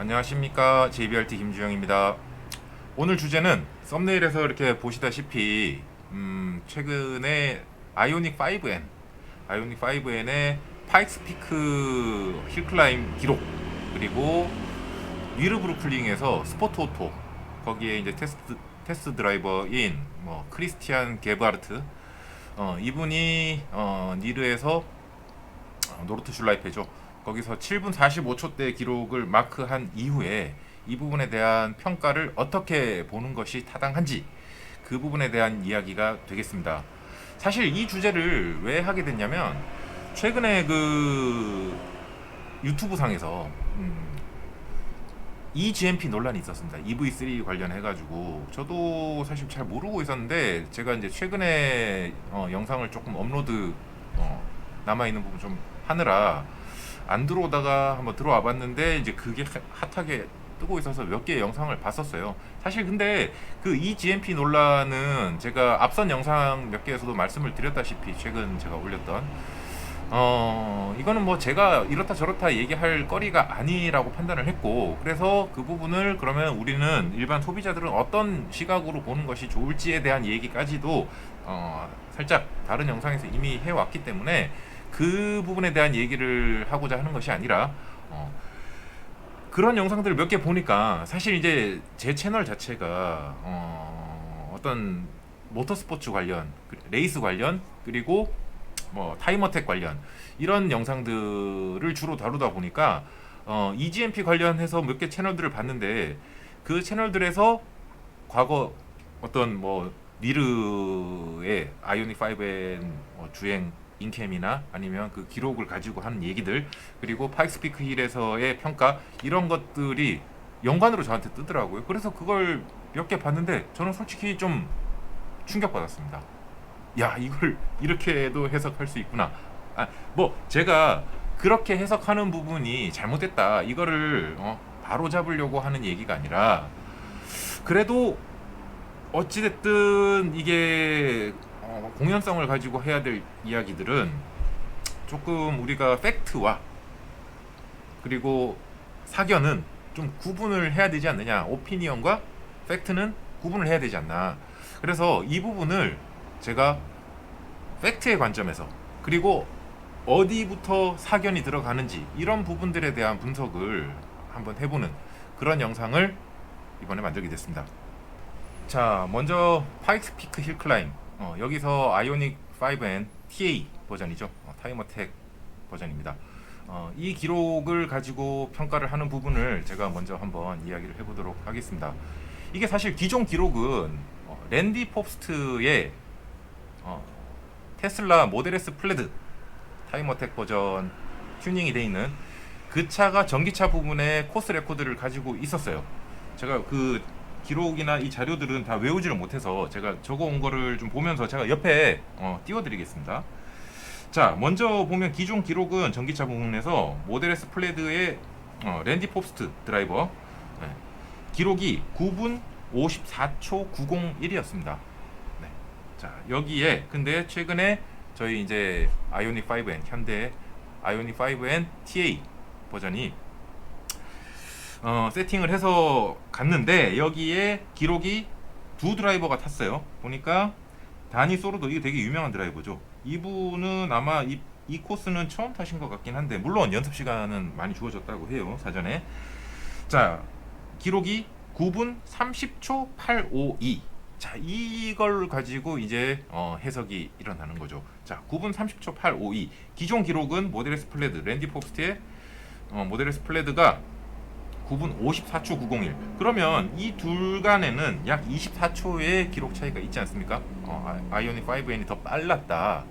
안녕하십니까, JBRT 김주영입니다. 오늘 주제는 썸네일에서 이렇게 보시다시피 최근에 아이오닉 5N의 파이크스피크 힐클라임 기록, 그리고 위르브루클링에서 스포트 오토, 거기에 이제 테스트 드라이버인 크리스티안 게바르트, 이분이 니르에서 노르트 슐라이페죠. 거기서 7분 45초대 기록을 마크한 이후에 이 부분에 대한 평가를 어떻게 보는 것이 타당한지, 그 부분에 대한 이야기가 되겠습니다. 사실 이 주제를 왜 하게 됐냐면, 최근에 그 유튜브 상에서 EGMP 논란이 있었습니다. EV3 관련해가지고 저도 사실 잘 모르고 있었는데, 제가 이제 최근에 영상을 조금 업로드 남아있는 부분 좀 하느라 안 들어오다가 한번 들어와 봤는데, 이제 그게 핫하게 뜨고 있어서 몇 개의 영상을 봤었어요. 사실 근데 그 EGMP 논란은 제가 앞선 영상 몇 개에서도 말씀을 드렸다시피, 최근 제가 올렸던 이거는 뭐 제가 이렇다 저렇다 얘기할 거리가 아니라고 판단을 했고, 그래서 그 부분을 그러면 우리는 일반 소비자들은 어떤 시각으로 보는 것이 좋을지에 대한 얘기까지도 살짝 다른 영상에서 이미 해왔기 때문에, 그 부분에 대한 얘기를 하고자 하는 것이 아니라, 그런 영상들을 몇 개 보니까 사실 이제 제 채널 자체가 어떤 모터스포츠 관련, 레이스 관련, 그리고 뭐 타임어택 관련 이런 영상들을 주로 다루다 보니까 EGMP 관련해서 몇 개 채널들을 봤는데, 그 채널들에서 과거 어떤 뭐 니르의 아이오닉 5N 주행 인캠이나 아니면 그 기록을 가지고 하는 얘기들, 그리고 파이크스피크 힐에서의 평가, 이런 것들이 연관으로 저한테 뜨더라고요. 그래서 그걸 몇 개 봤는데 저는 솔직히 좀 충격받았습니다. 야, 이걸 이렇게도 해석할 수 있구나. 뭐 제가 그렇게 해석하는 부분이 잘못됐다, 이거를 바로 잡으려고 하는 얘기가 아니라, 그래도 어찌됐든 이게 공연성을 가지고 해야 될 이야기들은 조금 우리가 팩트와 그리고 사견은 좀 구분을 해야 되지 않느냐, 오피니언과 팩트는 구분을 해야 되지 않나. 그래서 이 부분을 제가 팩트의 관점에서, 그리고 어디부터 사견이 들어가는지, 이런 부분들에 대한 분석을 한번 해보는 그런 영상을 이번에 만들게 됐습니다. 자, 먼저 파이크스피크 힐클라임, 여기서 아이오닉 5N TA 버전이죠. 타임어택 버전입니다. 이 기록을 가지고 평가를 하는 부분을 제가 먼저 한번 이야기를 해보도록 하겠습니다. 이게 사실 기존 기록은 랜디 포스트의 테슬라 모델 S 플레드 타임어택 버전 튜닝이 되어 있는 그 차가 전기차 부분에 코스 레코드를 가지고 있었어요. 제가 그 기록이나 이 자료들은 다 외우지를 못해서 제가 적어 온 거를 좀 보면서 제가 옆에 띄워드리겠습니다. 자, 먼저 보면 기존 기록은 전기차 부분에서 모델 S 플레드의 랜디 포스트 드라이버, 기록이 9분 54초 901이었습니다. 네. 자, 여기에 근데 최근에 저희 이제 아이오닉 5N, 현대 아이오닉 5N TA 버전이 세팅을 해서 갔는데, 여기에 기록이 두 드라이버가 탔어요. 보니까 다니 소르도, 이게 되게 유명한 드라이버죠. 이분은 아마 이 코스는 처음 타신 것 같긴 한데, 물론 연습 시간은 많이 주어졌다고 해요, 사전에. 자, 기록이 9분 30초 852. 자, 이걸 가지고 이제 해석이 일어나는 거죠. 자, 9분 30초 852. 기존 기록은 모델 S 플레드, 랜디 포스트의 모델 S 플레드가 9분 54초 901. 그러면 이 둘 간에는 약 24초의 기록 차이가 있지 않습니까? 아이오닉 5N이 더 빨랐다.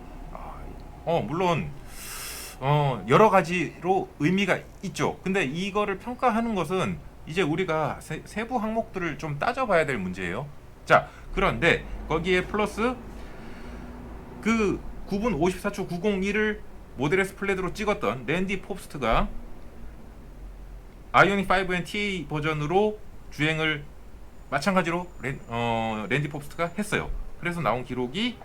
물론 여러 가지로 의미가 있죠. 근데 이거를 평가하는 것은 이제 우리가 세부 항목들을 좀 따져봐야 될 문제예요. 자, 그런데 거기에 플러스 그 9분 54초 901을 모델 S 플레드로 찍었던 랜디 포스트가 아이오닉 5N TA 버전으로 주행을 마찬가지로 랜디 포스트가 했어요. 그래서 나온 기록이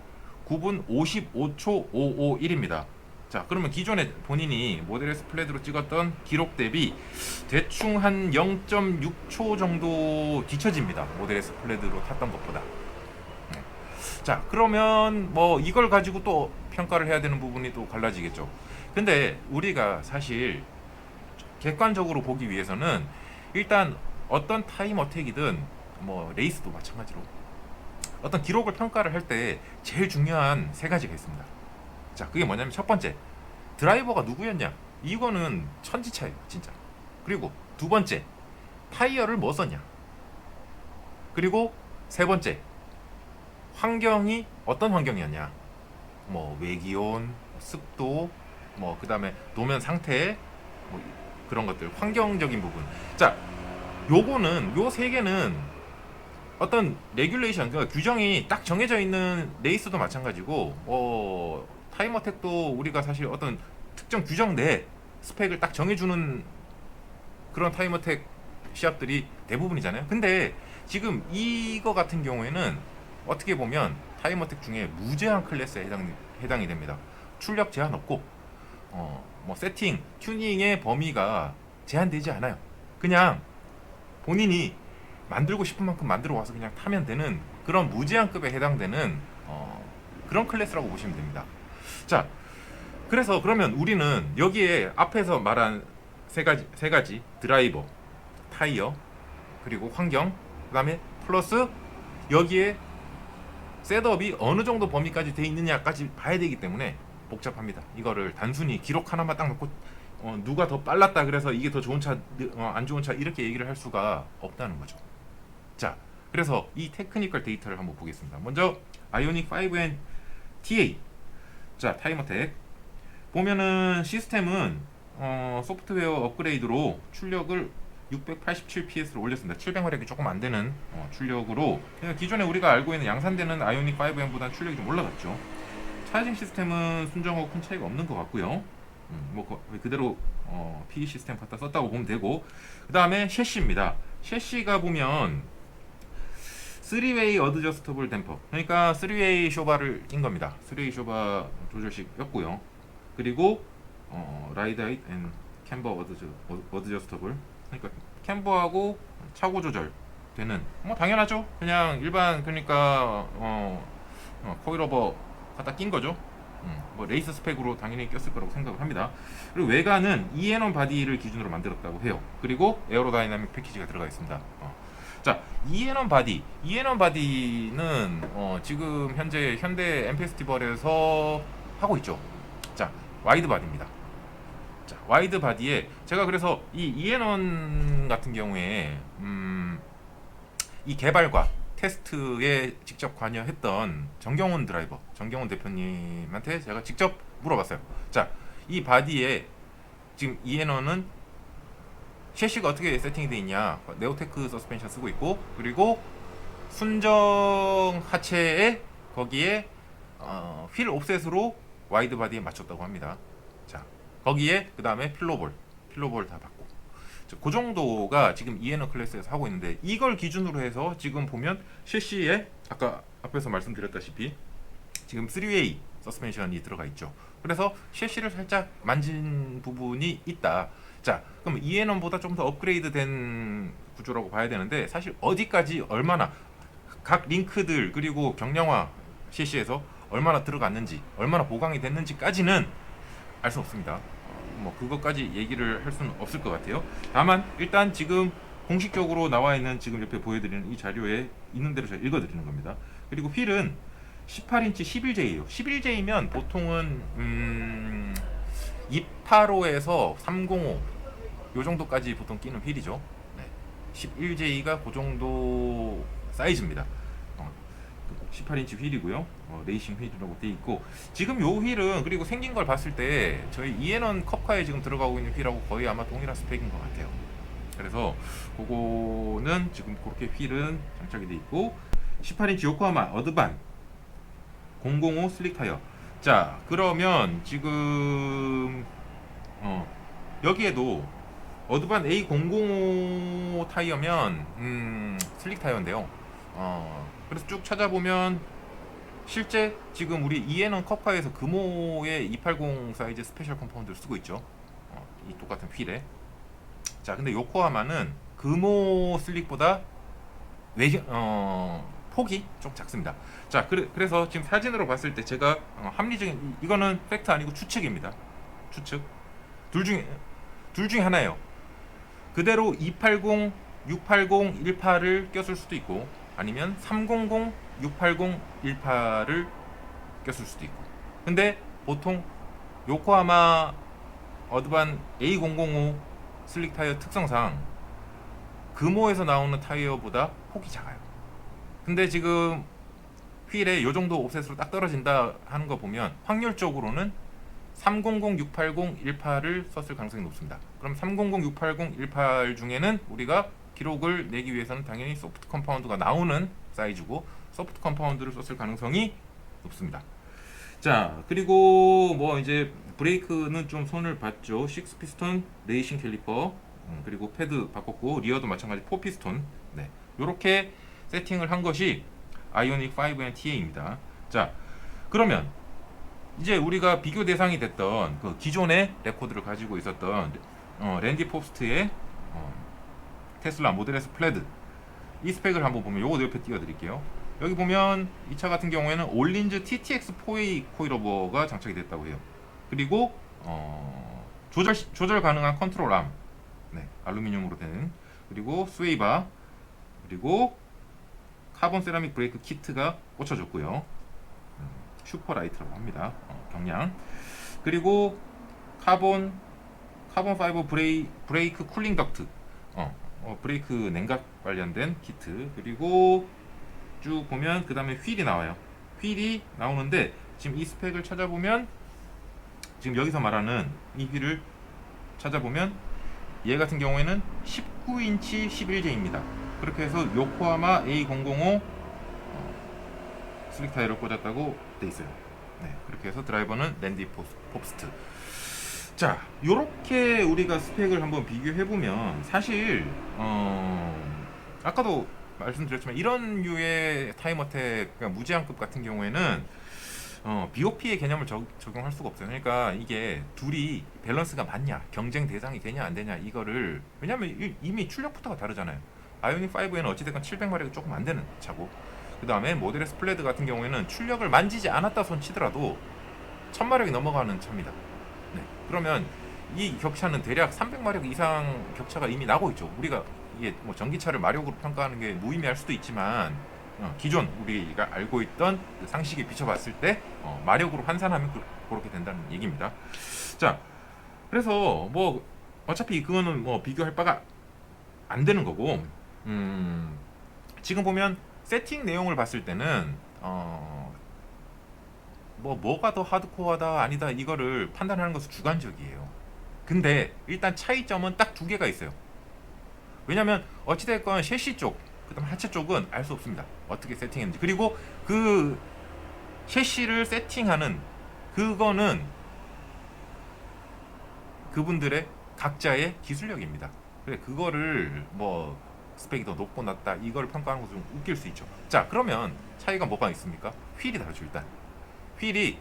9분 55초 551입니다. 자, 그러면 기존에 본인이 모델 S 플랫으로 찍었던 기록 대비 대충 한 0.6초 정도 뒤처집니다. 모델 S 플랫으로 탔던 것보다. 네. 자, 그러면 뭐 이걸 가지고 또 평가를 해야 되는 부분이 또 갈라지겠죠. 근데 우리가 사실 객관적으로 보기 위해서는 일단 어떤 타임 어택이든 뭐 레이스도 마찬가지로 어떤 기록을 평가를 할 때 제일 중요한 세 가지가 있습니다. 자, 그게 뭐냐면 첫 번째, 드라이버가 누구였냐? 이거는 천지차예요, 진짜. 그리고 두 번째, 타이어를 뭐 썼냐? 그리고 세 번째, 환경이 어떤 환경이었냐? 뭐 외기온, 습도, 뭐 그다음에 노면 상태, 뭐 그런 것들, 환경적인 부분. 자, 요거는 요 세 개는 어떤 레귤레이션, 그러니까 규정이 딱 정해져 있는 레이스도 마찬가지고, 타임 어택도 우리가 사실 어떤 특정 규정 내 스펙을 딱 정해주는 그런 타임 어택 시합들이 대부분이잖아요. 근데 지금 이거 같은 경우에는 어떻게 보면 타임 어택 중에 무제한 클래스에 해당이 됩니다. 출력 제한 없고, 뭐 세팅, 튜닝의 범위가 제한되지 않아요. 그냥 본인이 만들고 싶은 만큼 만들어 와서 그냥 타면 되는 그런 무제한급에 해당되는 그런 클래스라고 보시면 됩니다. 자, 그래서 그러면 우리는 여기에 앞에서 말한 세 가지 드라이버, 타이어, 그리고 환경, 그다음에 플러스 여기에 셋업이 어느 정도 범위까지 돼 있느냐까지 봐야 되기 때문에 복잡합니다. 이거를 단순히 기록 하나만 딱 놓고 누가 더 빨랐다 그래서 이게 더 좋은 차, 안 좋은 차 이렇게 얘기를 할 수가 없다는 거죠. 자, 그래서 이 테크니컬 데이터를 한번 보겠습니다. 먼저 아이오닉 5N TA. 자, 타임 어택 보면은 시스템은 소프트웨어 업그레이드로 출력을 687PS로 올렸습니다. 700마력이 조금 안 되는 출력으로 기존에 우리가 알고 있는 양산되는 아이오닉 5N보다 출력이 좀 올라갔죠. 차징 시스템은 순정하고 큰 차이가 없는 것 같고요. 뭐 그대로 PE 시스템 갖다 썼다고 보면 되고, 그 다음에 셰시입니다. 셰시가 보면 3웨이 어드저스터블 댐퍼, 그러니까 3웨이 쇼바를 낀 겁니다. 3웨이 쇼바 조절식이었고요. 그리고 라이드 하이트 앤 캠버 어드저스터블, 그러니까 캠버하고 차고 조절 되는, 뭐 당연하죠. 그냥 일반, 그러니까 코일오버 갖다 낀 거죠. 뭐 레이스 스펙으로 당연히 꼈을 거라고 생각을 합니다. 그리고 외관은 이에논 바디를 기준으로 만들었다고 해요. 그리고 에어로다이나믹 패키지가 들어가 있습니다. 자, 이에논 바디는 지금 현재 현대 M 페스티벌에서 하고 있죠. 자, 와이드 바디입니다. 자, 와이드 바디에 제가 그래서 이 이에논 같은 경우에 이 개발과 테스트에 직접 관여했던 정경훈 대표님한테 제가 직접 물어봤어요. 자, 이 바디에 지금 이에논은 셰시가 어떻게 세팅이 되어 있냐? 네오테크 서스펜션 쓰고 있고, 그리고 순정 하체에 거기에 휠 옵셋으로 와이드 바디에 맞췄다고 합니다. 자, 거기에 그 다음에 필로볼 다 받고, 그 정도가 지금 이에논 클래스에서 하고 있는데, 이걸 기준으로 해서 지금 보면 셰시에 아까 앞에서 말씀드렸다시피 지금 3웨이 서스펜션이 들어가 있죠. 그래서 셰시를 살짝 만진 부분이 있다. 자, 그럼 이에논보다 좀 더 업그레이드된 구조라고 봐야 되는데, 사실 어디까지 얼마나 각 링크들 그리고 경량화 셰시에서 얼마나 들어갔는지, 얼마나 보강이 됐는지까지는 알 수 없습니다. 뭐 그것까지 얘기를 할 수는 없을 것 같아요. 다만 일단 지금 공식적으로 나와 있는, 지금 옆에 보여드리는 이 자료에 있는 대로 제가 읽어드리는 겁니다. 그리고 휠은 18인치 11J예요. 11J면 보통은 285에서 305 요 정도까지 보통 끼는 휠이죠. 네. 11J가 그 정도 사이즈입니다. 18인치 휠이고요. 레이싱 휠이라고 돼 있고, 지금 요 휠은 그리고 생긴 걸 봤을 때 저희 이에논 컵카에 지금 들어가고 있는 휠하고 거의 아마 동일한 스펙인 것 같아요. 그래서 그거는 지금 그렇게 휠은 장착이 돼 있고, 18인치 요코하마 어드반 005 슬릭 타이어. 자, 그러면 지금 여기에도 어드반 A005 타이어면 슬릭 타이어인데요. 그래서 쭉 찾아보면 실제 지금 우리 이에는 컵카에서 금호의 280 사이즈 스페셜 컴파운드를 쓰고 있죠. 이 똑같은 휠에. 자, 근데 요코하마는 금호 슬릭보다 폭이 좀 작습니다. 자, 그래서 지금 사진으로 봤을 때 제가 합리적인, 이거는 팩트 아니고 추측입니다. 추측. 둘 중에 하나예요. 그대로 280, 680, 18을 꼈을 수도 있고, 아니면 300, 680, 18을 꼈을 수도 있고. 근데 보통 요코하마 어드반 A005 슬릭 타이어 특성상 금호에서 나오는 타이어보다 폭이 작아요. 근데 지금 휠에 요 정도 옵셋으로 딱 떨어진다 하는 거 보면 확률적으로는 300, 680, 18을 썼을 가능성이 높습니다. 그럼 300, 680, 18 중에는 우리가 기록을 내기 위해서는 당연히 소프트 컴파운드가 나오는 사이즈고 소프트 컴파운드를 썼을 가능성이 높습니다. 자, 그리고 뭐 이제 브레이크는 좀 손을 봤죠. 6피스톤 레이싱 캘리퍼, 그리고 패드 바꿨고 리어도 마찬가지 4피스톤. 네, 요렇게 세팅을 한 것이 아이오닉 5N TA입니다. 자, 그러면 이제 우리가 비교 대상이 됐던 그 기존의 레코드를 가지고 있었던 랜디 포스트의 테슬라 모델 S 플레드, 이 스펙을 한번 보면 요거 옆에 띄워드릴게요. 여기 보면 이 차 같은 경우에는 올린즈 TTX4A 코일오버가 장착이 됐다고 해요. 그리고 조절 가능한 컨트롤 암, 네, 알루미늄으로 된, 그리고 스웨이바, 그리고 카본 세라믹 브레이크 키트가 꽂혀졌고요. 슈퍼라이트라고 합니다. 경량. 그리고 카본 파이버 브레이크 쿨링 덕트, 브레이크 냉각 관련된 키트. 그리고 쭉 보면 그 다음에 휠이 나와요. 휠이 나오는데 지금 이 스펙을 찾아보면, 지금 여기서 말하는 이 휠을 찾아보면 얘 같은 경우에는 19인치 11J입니다. 그렇게 해서 요코하마 A005 슬릭 타이어를 꽂았다고 돼 있어요. 네, 그렇게 해서 드라이버는 랜디 포스트. 자, 요렇게 우리가 스펙을 한번 비교해 보면 사실 아까도 말씀드렸지만 이런 류의 타임어택, 그러니까 무제한급 같은 경우에는 BOP의 개념을 적용할 수가 없어요. 그러니까 이게 둘이 밸런스가 맞냐, 경쟁 대상이 되냐 안 되냐, 이거를, 왜냐면 이미 출력부터가 다르잖아요. 아이오닉 5에는 어찌됐건 700마력이 조금 안 되는 차고, 그 다음에 모델 S 플레드 같은 경우에는 출력을 만지지 않았다 손 치더라도 1000마력이 넘어가는 차입니다. 네, 그러면 이 격차는 대략 300마력 이상 격차가 이미 나고 있죠. 우리가 이게 뭐 전기차를 마력으로 평가하는 게 무의미할 수도 있지만 기존 우리가 알고 있던 그 상식에 비춰봤을 때 마력으로 환산하면 그렇게 된다는 얘기입니다. 자, 그래서 뭐 어차피 그거는 뭐 비교할 바가 안 되는 거고, 지금 보면 세팅 내용을 봤을 때는 뭐가 더 하드코어다 아니다 이거를 판단하는 것은 주관적이에요. 근데 일단 차이점은 딱 두 개가 있어요. 왜냐면 어찌됐건 셰시 쪽, 그다음 하체 쪽은 알 수 없습니다. 어떻게 세팅했는지. 그리고 그 셰시를 세팅하는 그거는 그분들의 각자의 기술력입니다. 그래, 그거를 뭐 스펙이 더 높고 낮다 이걸 평가하는 것은 좀 웃길 수 있죠. 자, 그러면 차이가 뭐가 있습니까? 휠이 다르죠. 일단 휠이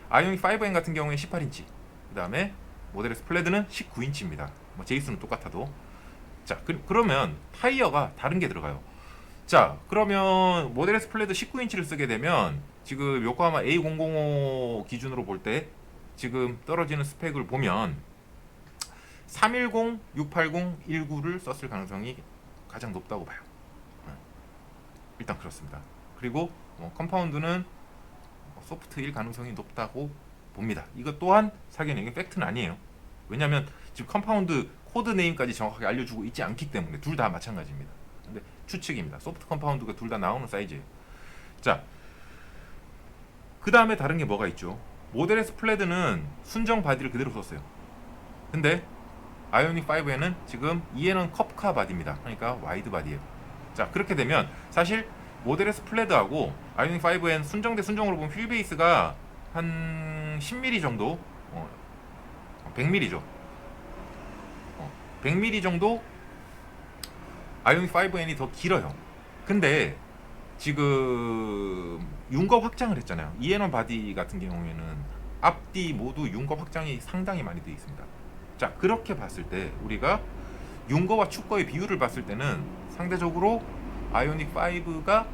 아이오닉 5N 같은 경우에 18인치, 그 다음에 모델 S 플레드는 19인치입니다. 뭐 제이스는 똑같아도. 자, 그러면 타이어가 다른 게 들어가요. 자, 그러면 모델 S 플레드 19인치를 쓰게 되면 지금 요코하마 A005 기준으로 볼 때 지금 떨어지는 스펙을 보면 310, 680, 19를 썼을 가능성이 가장 높다고 봐요. 일단 그렇습니다. 그리고 컴파운드는 소프트일 가능성이 높다고 봅니다. 이것 또한 사견이에요. 팩트는 아니에요. 왜냐하면 지금 컴파운드 코드 네임까지 정확하게 알려주고 있지 않기 때문에 둘 다 마찬가지입니다. 근데 추측입니다. 소프트 컴파운드가 둘 다 나오는 사이즈예요. 자, 그 다음에 다른 게 뭐가 있죠? 모델 S 플레드는 순정 바디를 그대로 썼어요. 근데 아이오닉 5에는 지금 EN은 컵카 바디입니다. 그러니까 와이드 바디예요. 자, 그렇게 되면 사실 모델 S 플레드하고 아이오닉 5N 순정 대 순정으로 보면 휠 베이스가 한 10mm 정도, 100mm죠. 100mm 정도 아이오닉 5N이 더 길어요. 근데 지금 윤거 확장을 했잖아요. 이에넌 바디 같은 경우에는 앞뒤 모두 윤거 확장이 상당히 많이 되어 있습니다. 자, 그렇게 봤을 때 우리가 윤거와 축거의 비율을 봤을 때는 상대적으로 아이오닉 5가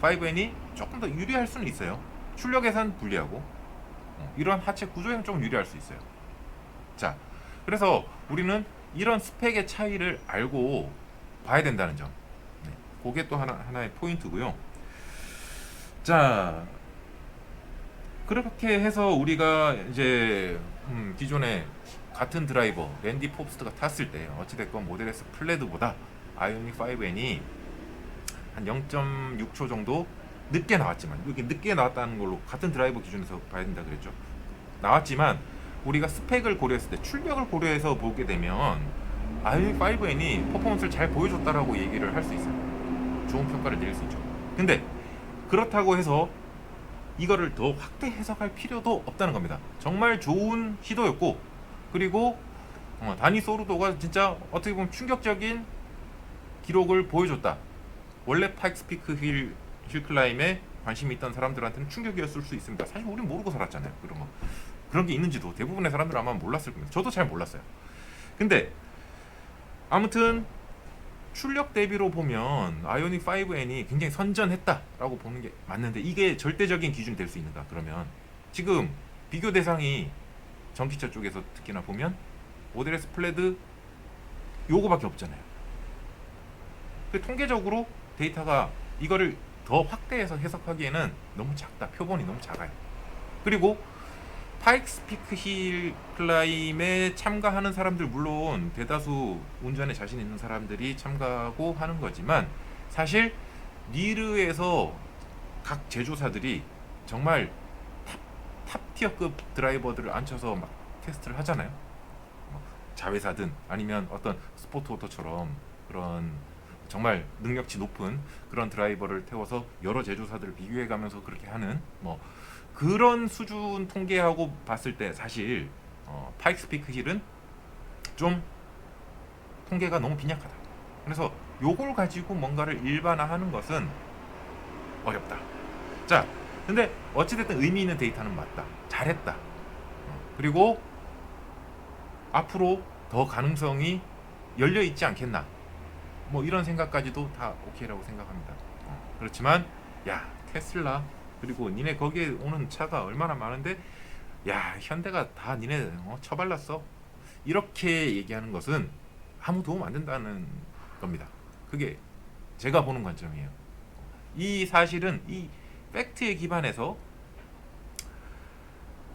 5N이 조금 더 유리할 수는 있어요. 출력에선 불리하고 이런 하체 구조에는 좀 유리할 수 있어요. 자, 그래서 우리는 이런 스펙의 차이를 알고 봐야 된다는 점. 네, 그게 또 하나의 포인트고요. 자, 그렇게 해서 우리가 이제 기존에 같은 드라이버 랜디 포브스트가 탔을 때 어찌됐건 모델 S 플레드보다 아이오닉 5N이 한 0.6초 정도 늦게 나왔지만, 이렇게 늦게 나왔다는 걸로 같은 드라이버 기준에서 봐야 된다 그랬죠. 나왔지만 우리가 스펙을 고려했을 때, 출력을 고려해서 보게 되면 아이오닉 5N이 퍼포먼스를 잘 보여줬다라고 얘기를 할 수 있어요. 좋은 평가를 내릴 수 있죠. 근데 그렇다고 해서 이거를 더 확대 해석할 필요도 없다는 겁니다. 정말 좋은 시도였고, 그리고 다니 소르도가 진짜 어떻게 보면 충격적인 기록을 보여줬다. 원래 파이크스 피크 힐클라임에 관심이 있던 사람들한테는 충격이었을 수 있습니다. 사실 우리는 모르고 살았잖아요. 그런 게 있는지도 대부분의 사람들은 아마 몰랐을 겁니다. 저도 잘 몰랐어요. 근데 아무튼 출력 대비로 보면 아이오닉 5N이 굉장히 선전했다라고 보는 게 맞는데, 이게 절대적인 기준이 될 수 있는가? 그러면 지금 비교 대상이 전기차 쪽에서 특히나 보면 모델 S 플레드 요거밖에 없잖아요. 그 통계적으로 데이터가 이거를 더 확대해서 해석하기에는 너무 작다. 표본이 너무 작아요. 그리고 파이크스 피크 힐 클라임에 참가하는 사람들, 물론 대다수 운전에 자신 있는 사람들이 참가하고 하는 거지만, 사실 니르에서 각 제조사들이 정말 탑티어급 드라이버들을 앉혀서 막 테스트를 하잖아요. 자회사든 아니면 어떤 스포트 오토처럼 그런 정말 능력치 높은 그런 드라이버를 태워서 여러 제조사들을 비교해가면서 그렇게 하는 그런 수준 통계하고 봤을 때 사실 파이크스 피크 힐은 좀 통계가 너무 빈약하다. 그래서 요걸 가지고 뭔가를 일반화하는 것은 어렵다. 자, 근데 어찌됐든 의미 있는 데이터는 맞다. 잘했다. 그리고 앞으로 더 가능성이 열려 있지 않겠나. 이런 생각까지도 다 오케이라고 생각합니다. 그렇지만 야, 테슬라 그리고 니네 거기에 오는 차가 얼마나 많은데, 야, 현대가 다 니네 처발랐어, 이렇게 얘기하는 것은 아무 도움 안 된다는 겁니다. 그게 제가 보는 관점이에요. 이 사실은 이 팩트에 기반해서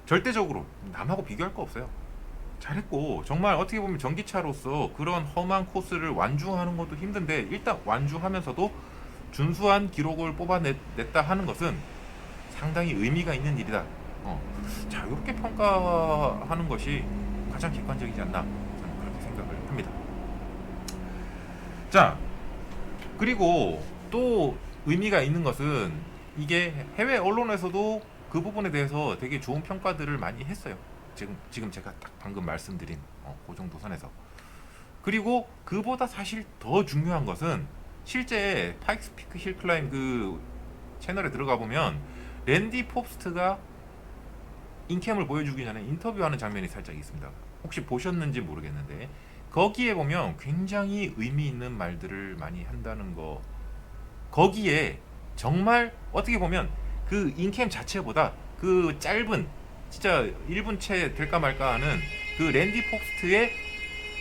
절대적으로 남하고 비교할 거 없어요. 잘했고, 정말 어떻게 보면 전기차로서 그런 험한 코스를 완주하는 것도 힘든데, 일단 완주하면서도 준수한 기록을 뽑아냈다 하는 것은 상당히 의미가 있는 일이다. 자, 이렇게 평가하는 것이 가장 객관적이지 않나, 저는 그렇게 생각을 합니다. 자, 그리고 또 의미가 있는 것은, 이게 해외 언론에서도 그 부분에 대해서 되게 좋은 평가들을 많이 했어요. 지금 제가 딱 방금 말씀드린 그 정도 선에서. 그리고 그보다 사실 더 중요한 것은, 실제 파이크스 피크 힐 클라임 그 채널에 들어가 보면 랜디 포브스트가 인캠을 보여주기 전에 인터뷰하는 장면이 살짝 있습니다. 혹시 보셨는지 모르겠는데, 거기에 보면 굉장히 의미 있는 말들을 많이 한다는 거. 거기에 정말 어떻게 보면 그 인캠 자체보다 그 짧은, 진짜 1분 채 될까 말까 하는 그 랜디 포브스트의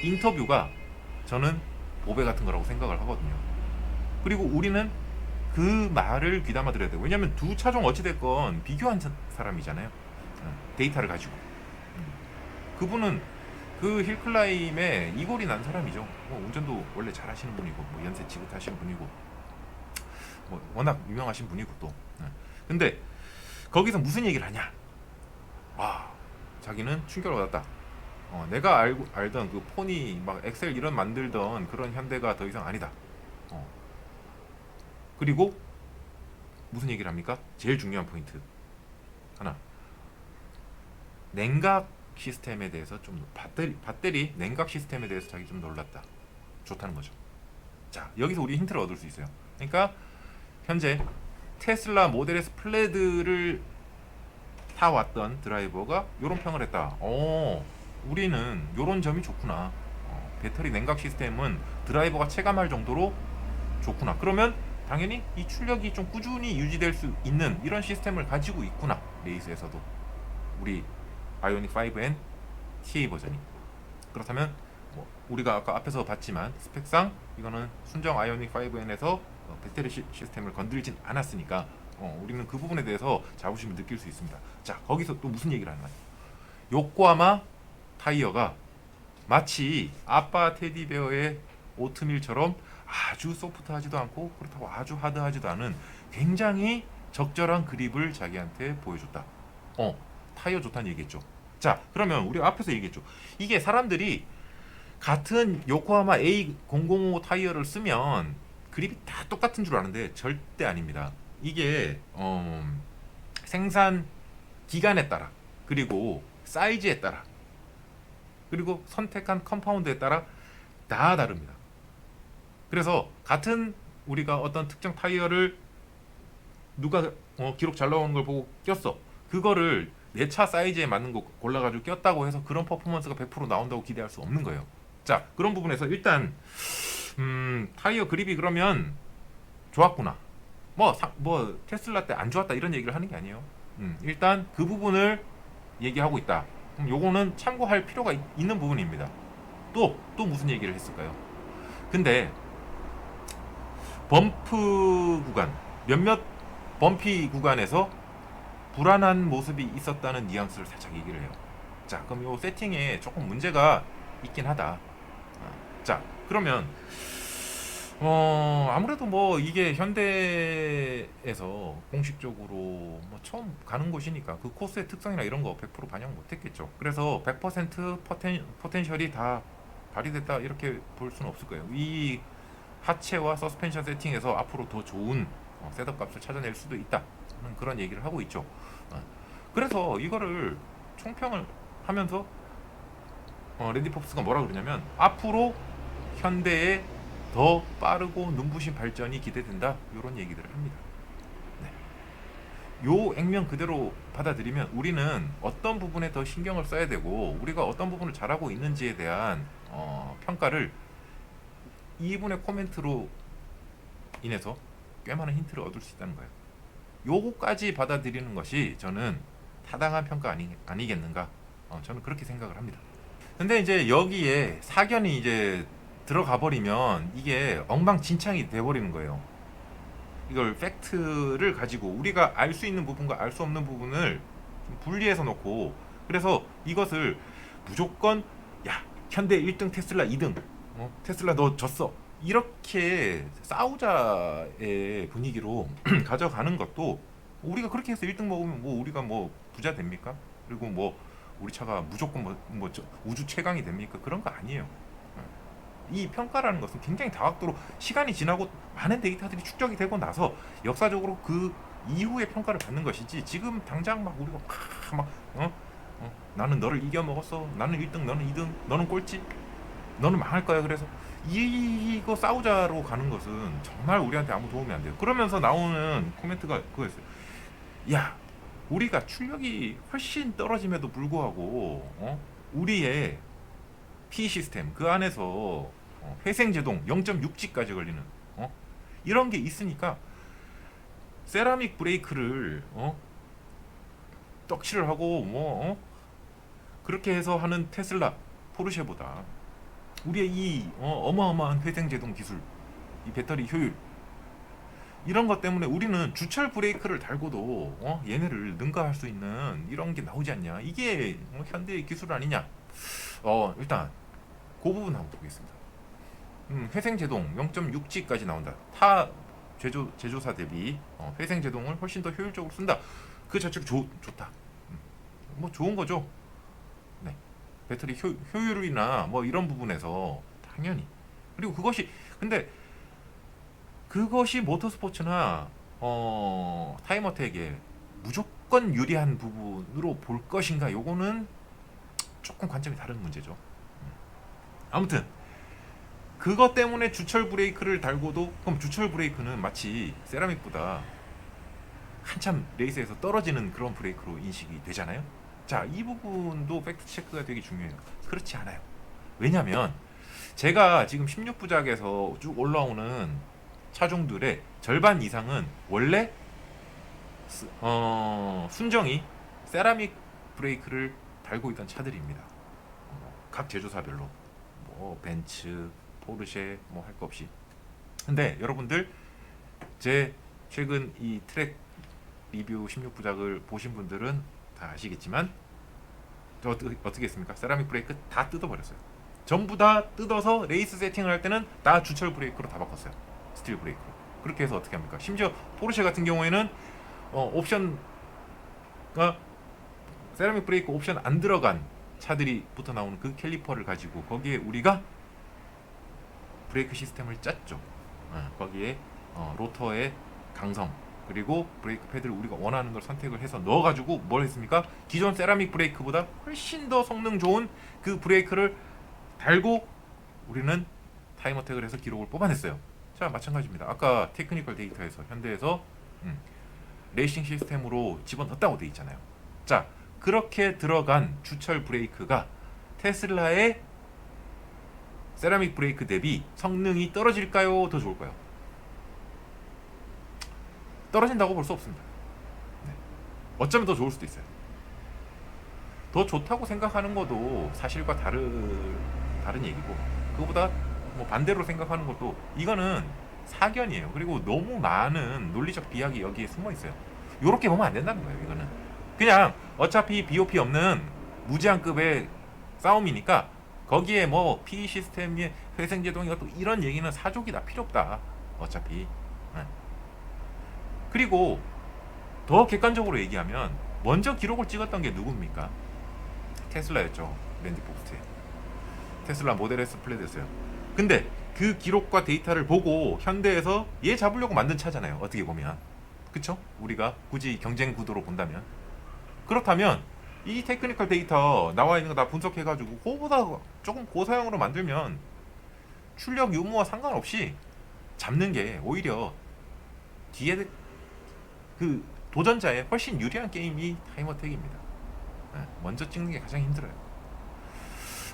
인터뷰가 저는 보배 같은 거라고 생각을 하거든요. 그리고 우리는 그 말을 귀담아 들어야 돼요. 왜냐하면 두 차종 어찌됐건 비교한 사람이잖아요. 데이터를 가지고. 그분은 그 힐클라임에 이골이 난 사람이죠. 운전도 원래 잘 하시는 분이고, 연세 지긋하시는 분이고, 워낙 유명하신 분이고 또. 근데 거기서 무슨 얘기를 하냐? 자기는 충격을 받았다. 내가 알던 그 포니 막 엑셀 이런 만들던 그런 현대가 더 이상 아니다. 그리고 무슨 얘기를 합니까? 제일 중요한 포인트 하나, 냉각 시스템에 대해서 좀, 배터리 냉각 시스템에 대해서 자기 좀 놀랐다. 좋다는 거죠. 자, 여기서 우리 힌트를 얻을 수 있어요. 그러니까 현재 테슬라 모델 S 플레드를 타왔던 드라이버가 요런 평을 했다. 우리는 요런 점이 좋구나. 배터리 냉각 시스템은 드라이버가 체감할 정도로 좋구나. 그러면 당연히 이 출력이 좀 꾸준히 유지될 수 있는 이런 시스템을 가지고 있구나. 레이스에서도 우리 아이오닉 5N TA 버전이. 그렇다면 우리가 아까 앞에서 봤지만 스펙상 이거는 순정 아이오닉 5N에서 배터리 시스템을 건드리진 않았으니까 우리는 그 부분에 대해서 자부심을 느낄 수 있습니다. 자, 거기서 또 무슨 얘기를 하나? 요코하마 타이어가 마치 아빠 테디베어의 오트밀처럼 아주 소프트하지도 않고 그렇다고 아주 하드하지도 않은 굉장히 적절한 그립을 자기한테 보여줬다. 타이어 좋다는 얘기했죠. 자, 그러면 우리가 앞에서 얘기했죠. 이게 사람들이 같은 요코하마 A005 타이어를 쓰면 그립이 다 똑같은 줄 아는데 절대 아닙니다. 이게 생산 기간에 따라 그리고 사이즈에 따라 그리고 선택한 컴파운드에 따라 다 다릅니다. 그래서 같은 우리가 어떤 특정 타이어를 누가 기록 잘 나오는 걸 보고 꼈어. 그거를 내 차 사이즈에 맞는 거 골라가지고 꼈다고 해서 그런 퍼포먼스가 100% 나온다고 기대할 수 없는 거예요. 자, 그런 부분에서 일단 타이어 그립이 그러면 좋았구나. 뭐 테슬라 때 안 좋았다 이런 얘기를 하는 게 아니에요. 일단 그 부분을 얘기하고 있다. 그럼 요거는 참고할 필요가 있는 부분입니다. 또 무슨 얘기를 했을까요? 근데 범프 구간 몇몇 범피 구간에서 불안한 모습이 있었다는 뉘앙스를 살짝 얘기를 해요. 자, 그럼 요 세팅에 조금 문제가 있긴 하다. 자, 그러면 아무래도 뭐 이게 현대에서 공식적으로 뭐 처음 가는 곳이니까 그 코스의 특성이나 이런 거 100% 반영 못했겠죠. 그래서 100% 포텐셜이 다 발휘됐다 이렇게 볼 수는 없을 거예요. 이 하체와 서스펜션 세팅에서 앞으로 더 좋은 셋업 값을 찾아낼 수도 있다. 그런 얘기를 하고 있죠. 그래서 이거를 총평을 하면서 랜디폭스가 뭐라 그러냐면 앞으로 현대의 더 빠르고 눈부신 발전이 기대된다 이런 얘기들을 합니다. 네. 요 액면 그대로 받아들이면 우리는 어떤 부분에 더 신경을 써야 되고 우리가 어떤 부분을 잘하고 있는지에 대한 평가를 이분의 코멘트로 인해서 꽤 많은 힌트를 얻을 수 있다는 거예요. 요거까지 받아들이는 것이 저는 타당한 평가 아니겠는가? 저는 그렇게 생각을 합니다. 근데 이제 여기에 사견이 이제 들어가 버리면 이게 엉망진창이 돼 버리는 거예요. 이걸 팩트를 가지고 우리가 알 수 있는 부분과 알 수 없는 부분을 좀 분리해서 놓고 그래서 이것을 무조건 야 현대 1등 테슬라 2등 테슬라 너 졌어 이렇게 싸우자의 분위기로 가져가는 것도 우리가 그렇게 해서 1등 먹으면 뭐 우리가 뭐 부자 됩니까? 그리고 뭐 우리 차가 무조건 뭐 우주 최강이 됩니까? 그런 거 아니에요. 이 평가라는 것은 굉장히 다각도로 시간이 지나고 많은 데이터들이 축적이 되고 나서 역사적으로 그 이후에 평가를 받는 것이지 지금 당장 막 우리가 나는 너를 이겨 먹었어 나는 1등 너는 2등 너는 꼴찌 너는 망할 거야 그래서 이거 싸우자로 가는 것은 정말 우리한테 아무 도움이 안 돼요. 그러면서 나오는 코멘트가 그거였어요. 야 우리가 출력이 훨씬 떨어짐에도 불구하고 우리의 P 시스템 그 안에서 회생제동 0.6G까지 걸리는 이런 게 있으니까 세라믹 브레이크를 떡칠을 하고 그렇게 해서 하는 테슬라 포르쉐보다 우리의 이 어마어마한 회생제동 기술 이 배터리 효율 이런 것 때문에 우리는 주철 브레이크를 달고도 얘네를 능가할 수 있는 이런 게 나오지 않냐 이게 현대의 기술 아니냐. 일단 그 부분 한번 보겠습니다. 회생제동 0.6G까지 나온다. 타 제조사 대비 회생제동을 훨씬 더 효율적으로 쓴다. 그 자체로 좋다. 뭐 좋은 거죠. 네. 배터리 효율이나 뭐 이런 부분에서 당연히 그리고 근데 그것이 모터스포츠나 타임어택에 무조건 유리한 부분으로 볼 것인가 요거는 조금 관점이 다른 문제죠. 아무튼 그것 때문에 주철 브레이크를 달고도 그럼 주철 브레이크는 마치 세라믹보다 한참 레이스에서 떨어지는 그런 브레이크로 인식이 되잖아요. 자, 이 부분도 팩트 체크가 되게 중요해요. 그렇지 않아요. 왜냐면 제가 지금 16부작에서 쭉 올라오는 차종들의 절반 이상은 원래 순정이 세라믹 브레이크를 달고 있던 차들입니다. 각 제조사별로 뭐 벤츠, 포르쉐 뭐 할 거 없이. 근데 여러분들 제 최근 이 트랙 리뷰 16부작을 보신 분들은 다 아시겠지만 저 어떻게 했습니까? 세라믹 브레이크 다 뜯어버렸어요. 전부 다 뜯어서 레이스 세팅을 할 때는 다 주철 브레이크로 다 바꿨어요. 스틸 브레이크로. 그렇게 해서 어떻게 합니까? 심지어 포르쉐 같은 경우에는 옵션가 세라믹 브레이크 옵션 안 들어간 차들이 붙어 나오는 그 캘리퍼를 가지고 거기에 우리가 브레이크 시스템을 짰죠. 거기에 로터의 강성 그리고 브레이크 패드를 우리가 원하는 걸 선택을 해서 넣어가지고 뭘 했습니까? 기존 세라믹 브레이크보다 훨씬 더 성능 좋은 그 브레이크를 달고 우리는 타임 어택을 해서 기록을 뽑아냈어요. 자, 마찬가지입니다. 아까 테크니컬 데이터에서 현대에서 레이싱 시스템으로 집어넣었다고 돼 있잖아요. 자, 그렇게 들어간 주철 브레이크가 테슬라의 세라믹 브레이크 대비 성능이 떨어질까요? 더 좋을까요? 떨어진다고 볼 수 없습니다. 네. 어쩌면 더 좋을 수도 있어요. 더 좋다고 생각하는 것도 사실과 다른 얘기고, 그거보다 뭐 반대로 생각하는 것도 이거는 사견이에요. 그리고 너무 많은 논리적 비약이 여기에 숨어 있어요. 요렇게 보면 안 된다는 거예요. 이거는 그냥 어차피 BOP 없는 무제한급의 싸움이니까 거기에 뭐 PE 시스템의 회생제동이 또 이런 얘기는 사족이 다 필요 없다. 어차피. 그리고 더 객관적으로 얘기하면 먼저 기록을 찍었던 게 누굽니까? 테슬라였죠. 랜디 포스트에. 테슬라 모델 S 플레드였어요. 근데 그 기록과 데이터를 보고 현대에서 얘 잡으려고 만든 차잖아요. 어떻게 보면. 그쵸? 우리가 굳이 경쟁 구도로 본다면. 그렇다면 이 테크니컬 데이터 나와 있는 거 다 분석해가지고 그거보다 조금 고사양으로 만들면 출력 유무와 상관없이 잡는 게 오히려 뒤에 그 도전자에 훨씬 유리한 게임이 타임어택입니다. 먼저 찍는 게 가장 힘들어요.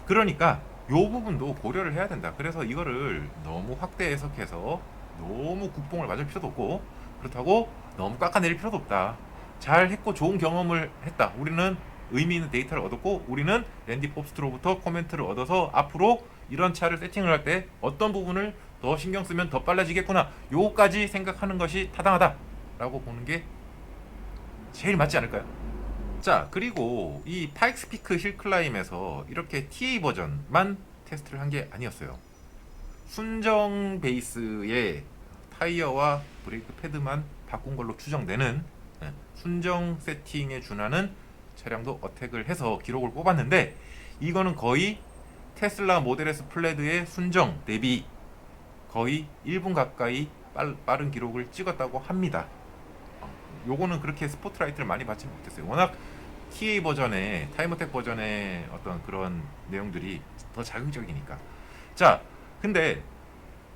그러니까 요 부분도 고려를 해야 된다. 그래서 이거를 너무 확대 해석해서 너무 국뽕을 맞을 필요도 없고 그렇다고 너무 깎아내릴 필요도 없다. 잘 했고 좋은 경험을 했다. 우리는 의미 있는 데이터를 얻었고 우리는 랜디 포스트로부터 코멘트를 얻어서 앞으로 이런 차를 세팅을 할 때 어떤 부분을 더 신경 쓰면 더 빨라지겠구나. 요거까지 생각하는 것이 타당하다 라고 보는 게 제일 맞지 않을까요? 자, 그리고 이 파익스피크 힐클라임에서 이렇게 TA 버전만 테스트를 한 게 아니었어요. 순정 베이스의 타이어와 브레이크 패드만 바꾼 걸로 추정되는 순정 세팅에 준하는 차량도 어택을 해서 기록을 뽑았는데 이거는 거의 테슬라 모델 S 플레드의 순정 대비 거의 1분 가까이 빠른 기록을 찍었다고 합니다. 요거는 그렇게 스포트라이트를 많이 받지 못했어요. 워낙 TA 버전의 타임어택 버전의 어떤 그런 내용들이 더 자극적이니까. 자, 근데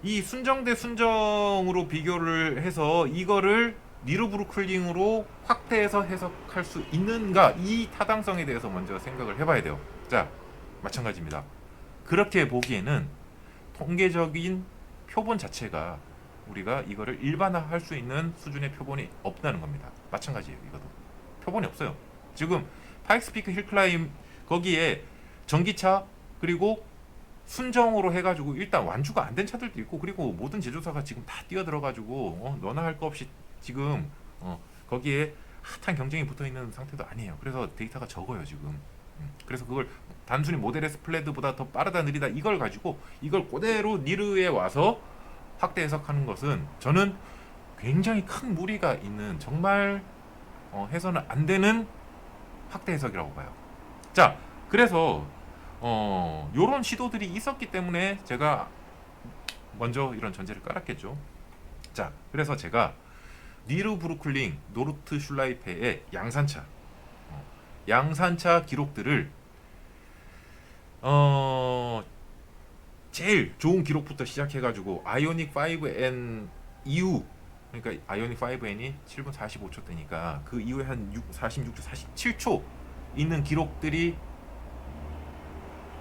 이 순정 대 순정으로 비교를 해서 이거를 니르브루클링으로 확대해서 해석할 수 있는가, 이 타당성에 대해서 먼저 생각을 해봐야 돼요. 자, 마찬가지입니다. 그렇게 보기에는 통계적인 표본 자체가 우리가 이거를 일반화할 수 있는 수준의 표본이 없다는 겁니다. 마찬가지예요. 이것도 표본이 없어요. 지금 파익스피크 힐클라임 거기에 전기차 그리고 순정으로 해가지고 일단 완주가 안 된 차들도 있고 그리고 모든 제조사가 지금 다 뛰어들어가지고 너나 할 거 없이 지금 거기에 핫한 경쟁이 붙어있는 상태도 아니에요. 그래서 데이터가 적어요 지금. 그래서 그걸 단순히 모델 S 플레드보다 더 빠르다 느리다 이걸 가지고 이걸 그대로 니르에 와서 확대 해석하는 것은 저는 굉장히 큰 무리가 있는 정말 해서는 안 되는 확대 해석이라고 봐요. 자, 그래서 요런 시도들이 있었기 때문에 제가 먼저 이런 전제를 깔았겠죠. 자, 그래서 제가 니르브루클링 노르트 슐라이페의 양산차 기록들을 제일 좋은 기록부터 시작해가지고 아이오닉 5N 이후, 그러니까 아이오닉 5N이 7분 45초 대니까 그 이후에 한 46초, 47초 있는 기록들이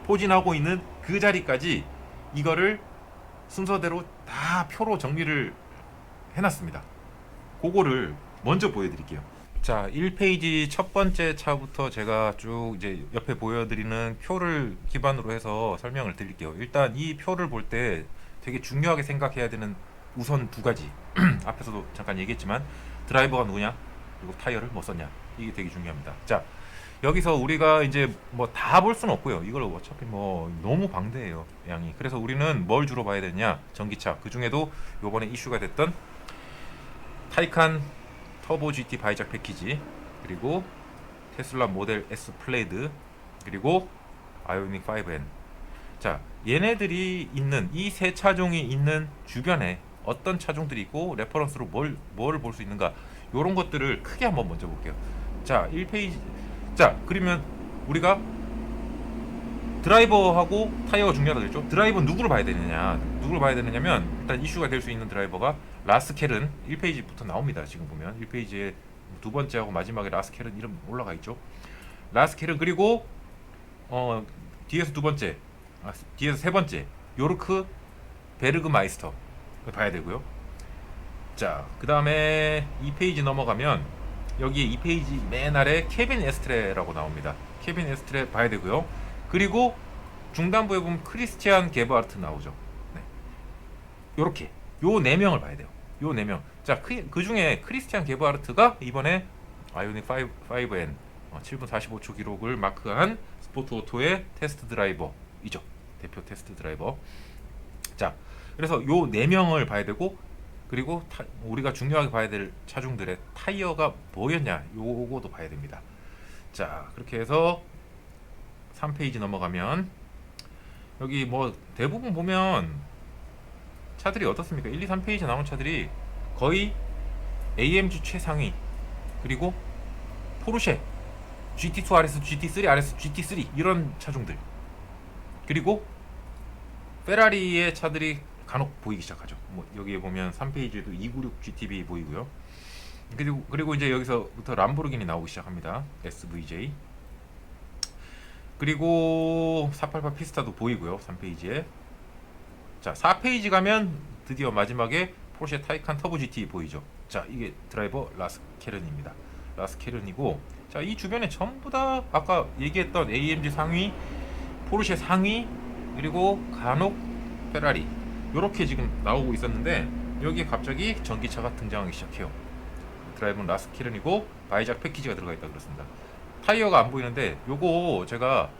포진하고 있는 그 자리까지 이거를 순서대로 다 표로 정리를 해놨습니다. 그거를 먼저 보여드릴게요. 자, 1페이지 첫 번째 차부터 제가 쭉 이제 옆에 보여드리는 표를 기반으로 해서 설명을 드릴게요. 일단 이 표를 볼 때 되게 중요하게 생각해야 되는 우선 두 가지. 앞에서도 잠깐 얘기했지만 드라이버가 누구냐, 그리고 타이어를 뭐 썼냐, 이게 되게 중요합니다. 자, 여기서 우리가 이제 뭐 다 볼 수는 없고요. 이걸 어차피 뭐 너무 방대해요, 양이. 그래서 우리는 뭘 주로 봐야 되냐, 전기차. 그 중에도 요번에 이슈가 됐던 타이칸 터보 GT 바이작 패키지, 그리고 테슬라 모델 S 플레이드, 그리고 아이오닉 5N. 자, 얘네들이 있는 이 세 차종이 있는 주변에 어떤 차종들이 있고 레퍼런스로 뭘 볼 수 있는가, 요런 것들을 크게 한번 먼저 볼게요. 자, 1페이지. 자, 그러면 우리가 드라이버하고 타이어가 중요하다고 했죠. 드라이버는 누구를 봐야 되느냐, 누구를 봐야 되느냐면, 일단 이슈가 될 수 있는 드라이버가 라스켈은 1페이지부터 나옵니다. 지금 보면 1페이지에 두 번째하고 마지막에 라스켈은 이름 올라가 있죠. 라스켈은, 그리고 뒤에서 두 번째, 뒤에서 세 번째 요르크 베르그마이스터 봐야 되고요. 자, 그 다음에 2페이지 넘어가면 여기에 2페이지 맨 아래 케빈 에스트레라고 나옵니다. 케빈 에스트레 봐야 되고요. 그리고 중단부에 보면 크리스티안 게바르트 나오죠. 네. 요렇게 요 4명을 봐야 돼요. 요 4명. 자, 그 중에 크리스티안 게바르트가 이번에 아이오닉 5N 7분 45초 기록을 마크한 스포트 오토의 테스트 드라이버이죠. 대표 테스트 드라이버. 자, 그래서 요 4명을 봐야 되고, 그리고 우리가 중요하게 봐야 될 차종들의 타이어가 뭐였냐, 요거도 봐야 됩니다. 자, 그렇게 해서 3페이지 넘어가면 여기 뭐 대부분 보면 차들이 어떻습니까? 1, 2, 3페이지 나온 차들이 거의 AMG 최상위, 그리고 포르쉐 GT2 RS, GT3 RS, GT3 이런 차종들, 그리고 페라리의 차들이 간혹 보이기 시작하죠. 뭐 여기에 보면 3페이지에도 296 GTB 보이고요. 그리고 이제 여기서부터 람보르기니 나오기 시작합니다. SVJ. 그리고 488 피스타도 보이고요. 3페이지에. 자, 4페이지 가면 드디어 마지막에 포르쉐 타이칸 터보 GT 보이죠. 자, 이게 드라이버 라스케른입니다. 라스케른이고, 자, 이 주변에 전부 다 아까 얘기했던 AMG 상위, 포르쉐 상위, 그리고 간혹 페라리, 요렇게 지금 나오고 있었는데 여기에 갑자기 전기차가 등장하기 시작해요. 드라이버는 라스케른이고 바이작 패키지가 들어가 있다 그렇습니다. 타이어가 안 보이는데 요거 제가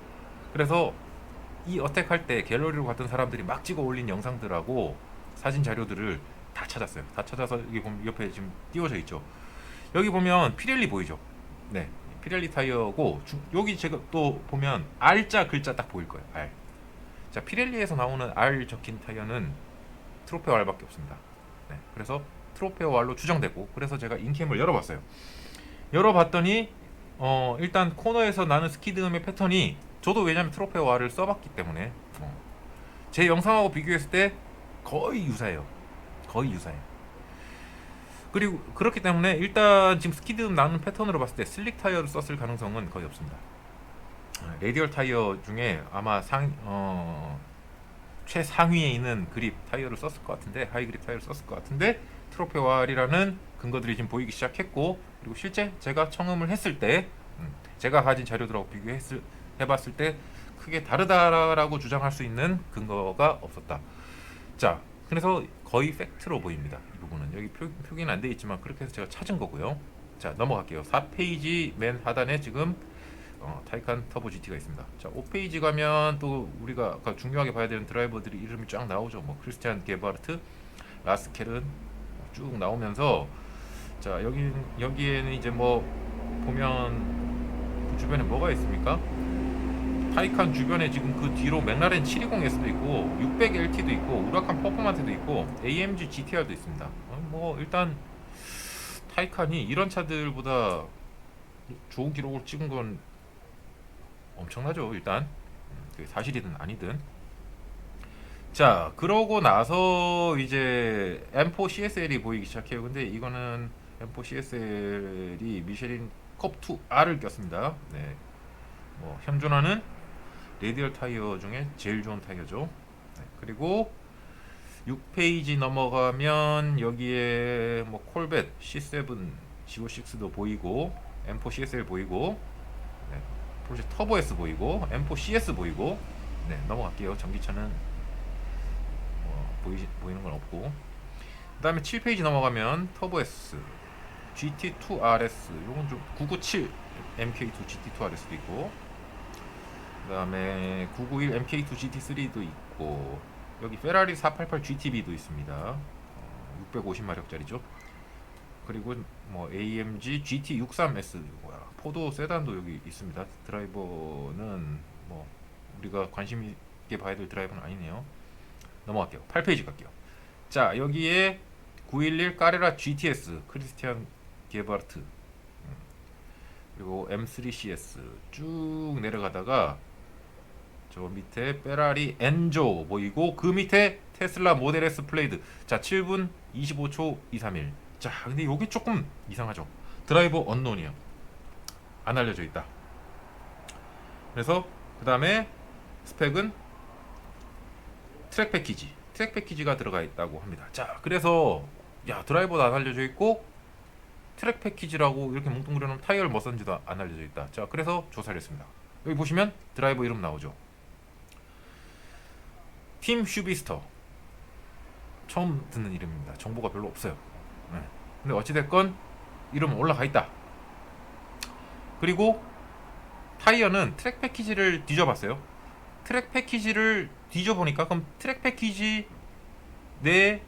그래서 이 어택 할 때 갤러리로 갔던 사람들이 막 찍어 올린 영상들하고 사진 자료들을 다 찾았어요. 다 찾아서 여기 보면 옆에 지금 띄워져 있죠. 여기 보면 피렐리 보이죠. 네, 피렐리 타이어고, 여기 제가 또 보면 R자 글자 딱 보일 거예요. R. 자, 피렐리에서 나오는 R 적힌 타이어는 트로페오 R밖에 없습니다. 네, 그래서 트로페오 R로 추정되고, 그래서 제가 인캠을 열어봤어요. 열어봤더니 일단 코너에서 나는 스키드음의 패턴이, 저도 왜냐면 트로페오 R을 써봤기 때문에 제 영상하고 비교했을 때 거의 유사해요. 거의 유사해요. 그리고 그렇기 때문에 일단 지금 스키드음 나는 패턴으로 봤을 때 슬릭 타이어를 썼을 가능성은 거의 없습니다. 레디얼 타이어 중에 아마 최상위에 있는 그립 타이어를 썼을 것 같은데, 하이 그립 타이어를 썼을 것 같은데, 트로페오 R이라는 근거들이 지금 보이기 시작했고, 그리고 실제 제가 청음을 했을 때 제가 가진 자료들하고 해봤을 때 크게 다르다라고 주장할 수 있는 근거가 없었다. 자, 그래서 거의 팩트로 보입니다. 이 부분은 여기 표기는 안 되어 있지만 그렇게 해서 제가 찾은 거고요. 자, 넘어갈게요. 4페이지 맨 하단에 지금 타이칸 터보 GT가 있습니다. 자, 5페이지 가면 또 우리가 아까 중요하게 봐야 되는 드라이버들이 이름이 쫙 나오죠. 뭐 크리스티안 게바르트, 라스켈은 쭉 나오면서, 자, 여기에는 이제 뭐 보면 그 주변에 뭐가 있습니까? 타이칸 주변에 지금 그 뒤로 맥라렌 720S도 있고 600LT도 있고 우라칸 퍼포먼트도 있고 AMG GTR도 있습니다. 뭐 일단 타이칸이 이런 차들보다 좋은 기록을 찍은 건 엄청나죠. 일단 사실이든 아니든. 자, 그러고 나서 이제 M4 CSL이 보이기 시작해요. 근데 이거는 M4 CSL이 미쉐린 컵2R을 꼈습니다. 네. 뭐 현존하는 레디얼 타이어 중에 제일 좋은 타이어죠. 네. 그리고 6페이지 넘어가면 여기에 뭐 콜벳 C7 G06도 보이고 M4 CSL 보이고 네. 포르쉐 터보 S 보이고 M4 CS 보이고 네, 넘어갈게요. 전기차는 보이는 건 없고 그 다음에 7페이지 넘어가면 터보 S GT2 RS 요건 좀 997 MK2 GT2 RS도 있고 그 다음에 991 MK2 GT3도 있고 여기 페라리 488 GTB도 있습니다. 650마력짜리죠. 그리고 뭐 AMG GT63S 뭐야 포도 세단도 여기 있습니다. 드라이버는 뭐 우리가 관심 있게 봐야 될 드라이버는 아니네요. 넘어갈게요. 8페이지 갈게요. 자, 여기에 911 까레라 GTS 크리스티안 게바르트 그리고 M3CS 쭉 내려가다가 저 밑에 페라리 엔조 보이고 그 밑에 테슬라 모델 S 플레이드. 자, 7분 25초 231. 자, 근데 요게 조금 이상하죠. 드라이버 언론이요. 안 알려져 있다. 그래서 그 다음에 스펙은 트랙 패키지. 트랙 패키지가 들어가 있다고 합니다. 자, 그래서 야, 드라이버도 안 알려져 있고 트랙 패키지라고 이렇게 뭉뚱그려놓으면 타이어를 뭐 썼는지도 안 알려져 있다. 자, 그래서 조사를 했습니다. 여기 보시면 드라이버 이름 나오죠. 팀 슈비스터. 처음 듣는 이름입니다. 정보가 별로 없어요. 네. 근데 어찌됐건 이름은 올라가 있다. 그리고 타이어는 트랙 패키지를 뒤져봤어요. 트랙 패키지를 뒤져보니까 그럼 트랙 패키지 내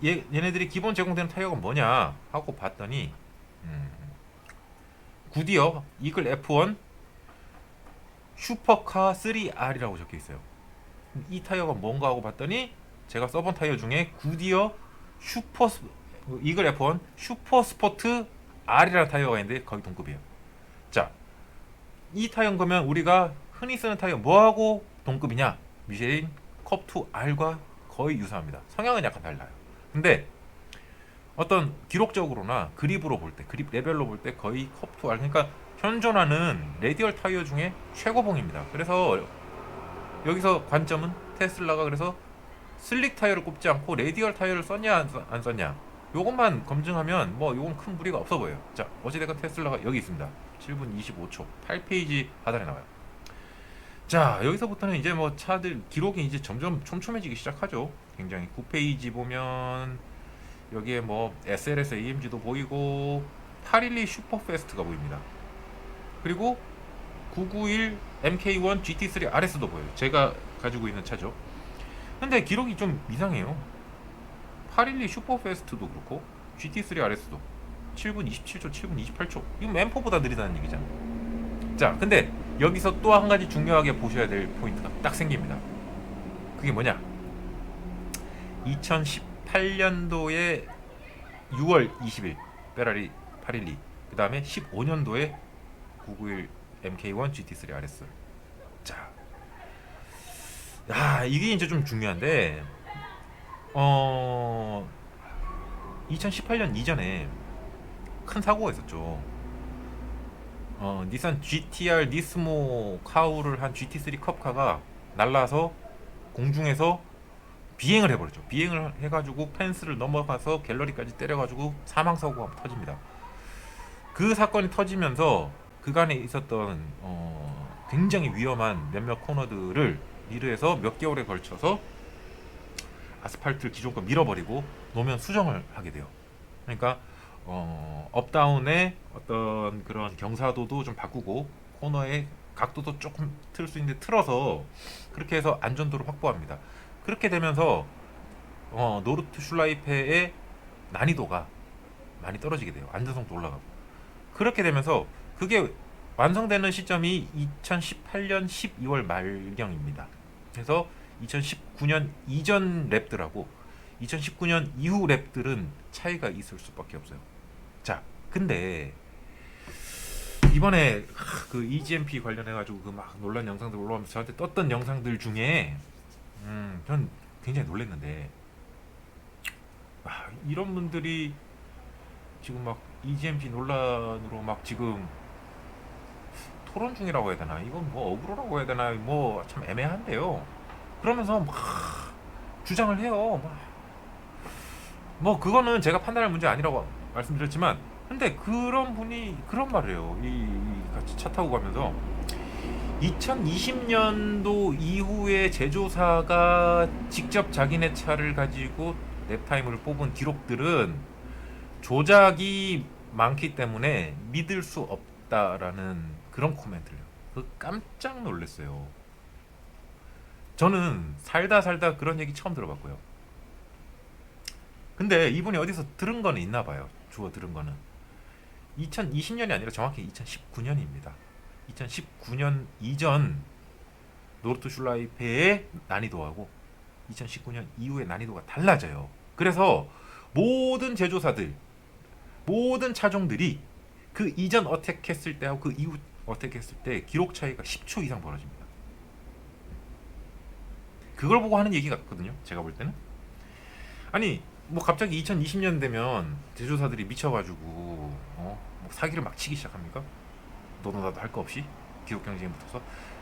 얘네들이 기본 제공되는 타이어가 뭐냐 하고 봤더니 구디어 이글 F1 슈퍼카 3R이라고 적혀 있어요. 이 타이어가 뭔가 하고 봤더니 제가 써본 타이어 중에 구디어 이글 F1 슈퍼 스포트 R이라는 타이어가 있는데 거의 동급이에요. 자, 이 타이어는 그러면 우리가 흔히 쓰는 타이어 뭐하고 동급이냐? 미쉐린 컵2R과 거의 유사합니다. 성향은 약간 달라요. 근데 어떤 기록적으로나 그립으로 볼 때, 그립 레벨로 볼 때 거의 컵2R, 그러니까 현존하는 레디얼 타이어 중에 최고봉입니다. 그래서 여기서 관점은 테슬라가 그래서 슬릭 타이어를 꼽지 않고 레디얼 타이어를 썼냐 안 썼냐 요것만 검증하면 뭐 요건 큰 무리가 없어 보여요. 자, 어찌됐건 테슬라가 여기 있습니다. 7분 25초 8페이지 하단에 나와요. 자, 여기서부터는 이제 뭐 차들 기록이 이제 점점 촘촘해지기 시작하죠. 굉장히 9페이지 보면 여기에 뭐 SLS AMG도 보이고 812 슈퍼패스트가 보입니다. 그리고 991 MK1 GT3 RS도 보여요. 제가 가지고 있는 차죠. 근데 기록이 좀 이상해요. 812 슈퍼패스트도 그렇고 GT3 RS도 7분 27초, 7분 28초. 이건 M4보다 느리다는 얘기잖아. 자, 근데 여기서 또 한 가지 중요하게 보셔야 될 포인트가 딱 생깁니다. 그게 뭐냐? 2018년도에 6월 20일 페라리 812, 그 다음에 15년도에 991 MK1 GT3 RS. 자, 이게 이제 좀 중요한데, 2018년 이전에 큰 사고가 있었죠. 닛산 GTR 니스모 카우를 한 GT3 컵카가 날라서 공중에서 비행을 해버렸죠. 비행을 해가지고 펜스를 넘어가서 갤러리까지 때려가지고 사망사고가 터집니다. 그 사건이 터지면서 그간에 있었던 굉장히 위험한 몇몇 코너들을 미르에서 몇 개월에 걸쳐서 아스팔트를 기존과 밀어버리고 노면 수정을 하게 돼요. 그러니까 업다운의 어떤 그런 경사도도 좀 바꾸고 코너의 각도도 조금 틀 수 있는데 틀어서 그렇게 해서 안전도를 확보합니다. 그렇게 되면서 노르트슐라이페의 난이도가 많이 떨어지게 돼요. 안전성도 올라가고. 그렇게 되면서 그게 완성되는 시점이 2018년 12월 말경입니다. 그래서 2019년 이전 랩들하고 2019년 이후 랩들은 차이가 있을 수밖에 없어요. 자, 근데 이번에 그 EGMP 관련해가지고 그 막 논란 영상들 올라오면서 저한테 떴던 영상들 중에 전 굉장히 놀랐는데, 이런 분들이 지금 막 EGMP 논란으로 막 지금 토론 중이라고 해야 되나? 이건 뭐 어그로라고 해야 되나? 뭐 참 애매한데요. 그러면서 막 주장을 해요. 뭐 그거는 제가 판단할 문제 아니라고 말씀드렸지만, 근데 그런 분이 그런 말을 해요. 같이 차 타고 가면서 2020년도 이후에 제조사가 직접 자기네 차를 가지고 랩타임을 뽑은 기록들은 조작이 많기 때문에 믿을 수 없다라는 그런 코멘트를 해요. 깜짝 놀랐어요. 저는 살다 살다 그런 얘기 처음 들어봤고요. 근데 이분이 어디서 들은 거는 있나 봐요. 주워 들은 거는 2020년이 아니라 정확히 2019년입니다. 2019년 이전 노르트 슐라이페의 난이도하고 2019년 이후의 난이도가 달라져요. 그래서 모든 제조사들, 모든 차종들이 그 이전 어택했을 때하고 그 이후 어택했을 때 기록 차이가 10초 이상 벌어집니다. 그걸 보고 하는 얘기 같거든요. 제가 볼 때는. 아니 뭐 갑자기 2020년 되면 제조사들이 미쳐가지고 뭐 사기를 막 치기 시작합니까? 너도 나도 할 거 없이 기록 경쟁에 붙어서.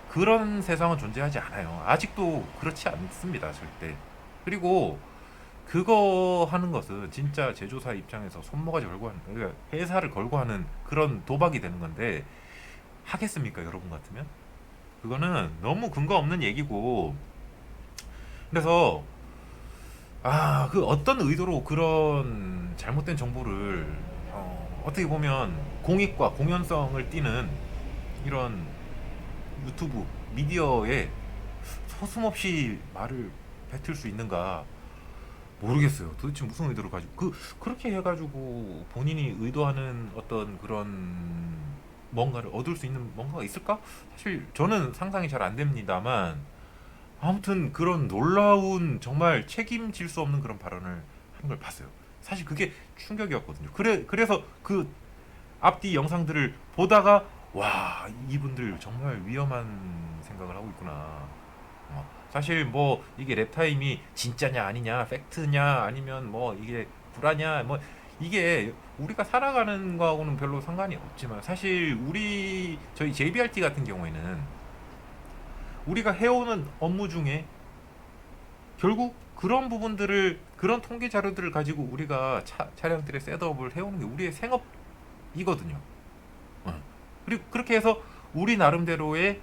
그런 세상은 존재하지 않아요. 아직도 그렇지 않습니다. 절대. 그리고 그거 하는 것은 진짜 제조사 입장에서 손모가지 걸고 하는, 그러니까 회사를 걸고 하는 그런 도박이 되는 건데, 하겠습니까 여러분 같으면? 그거는 너무 근거 없는 얘기고. 그래서 그 어떤 의도로 그런 잘못된 정보를 어떻게 보면 공익과 공연성을 띠는 이런 유튜브 미디어에 서슴없이 말을 뱉을 수 있는가 모르겠어요. 도대체 무슨 의도를 가지고 그렇게 해가지고 본인이 의도하는 어떤 그런 뭔가를 얻을 수 있는 뭔가가 있을까? 사실 저는 상상이 잘 안 됩니다만, 아무튼 그런 놀라운 정말 책임질 수 없는 그런 발언을 하는 걸 봤어요. 사실 그게 충격이었거든요. 그래서 그 앞뒤 영상들을 보다가 와, 이분들 정말 위험한 생각을 하고 있구나. 사실 뭐 이게 랩타임이 진짜냐 아니냐, 팩트냐 아니면 뭐 이게 불화냐, 뭐 이게 우리가 살아가는 거하고는 별로 상관이 없지만, 사실 저희 JBRT 같은 경우에는 우리가 해오는 업무 중에 결국 그런 부분들을, 그런 통계 자료들을 가지고 우리가 차량들의 셋업을 해오는 게 우리의 생업이거든요. 그리고 그렇게 해서 우리 나름대로의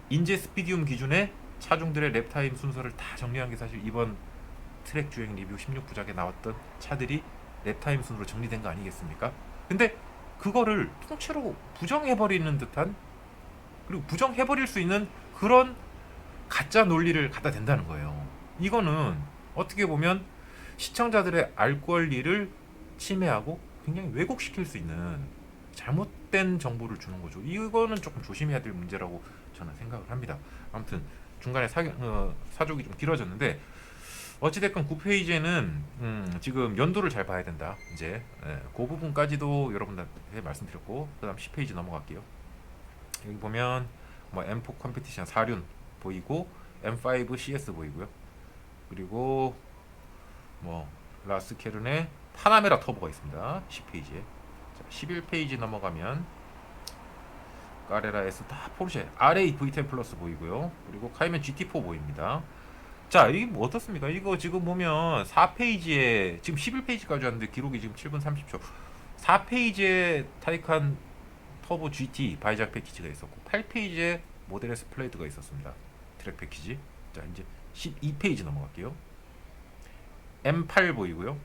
인제 스피디움 기준의 차종들의 랩타임 순서를 다 정리한 게 사실 이번 트랙 주행 리뷰 16부작에 나왔던 차들이 랩타임 순으로 정리된 거 아니겠습니까? 근데 그거를 통째로 부정해버리는 듯한, 그리고 부정해버릴 수 있는 그런 가짜 논리를 갖다 댄다는 거예요. 이거는 어떻게 보면 시청자들의 알 권리를 침해하고 굉장히 왜곡시킬 수 있는 잘못된 정보를 주는 거죠. 이거는 조금 조심해야 될 문제라고 저는 생각을 합니다. 아무튼 중간에 사족이 좀 길어졌는데, 어찌됐건 9페이지에는 지금 연도를 잘 봐야 된다. 이제 그 부분까지도 여러분들한테 말씀드렸고, 그 다음 10페이지 넘어갈게요. 여기 보면 뭐 M4 컴피티션 4륜 보이고, M5 CS 보이고요. 그리고 뭐 라스케른의 파나메라 터보가 있습니다. 10페이지에. 자, 11페이지 넘어가면 까레라 S 다 포르쉐 RA V10 플러스 보이고요. 그리고 카이멘 GT4 보입니다. 자, 이게 뭐 어떻습니까? 이거 지금 보면 4페이지에 지금 11페이지까지 왔는데 기록이 지금 7분 30초. 4페이지에 타이칸 터보 GT 바이작 패키지가 있었고, 8페이지에 모델 S 플레이드가 있었습니다. 트랙 패키지. 자, 이제 12페이지 넘어갈게요. M8 보이고요.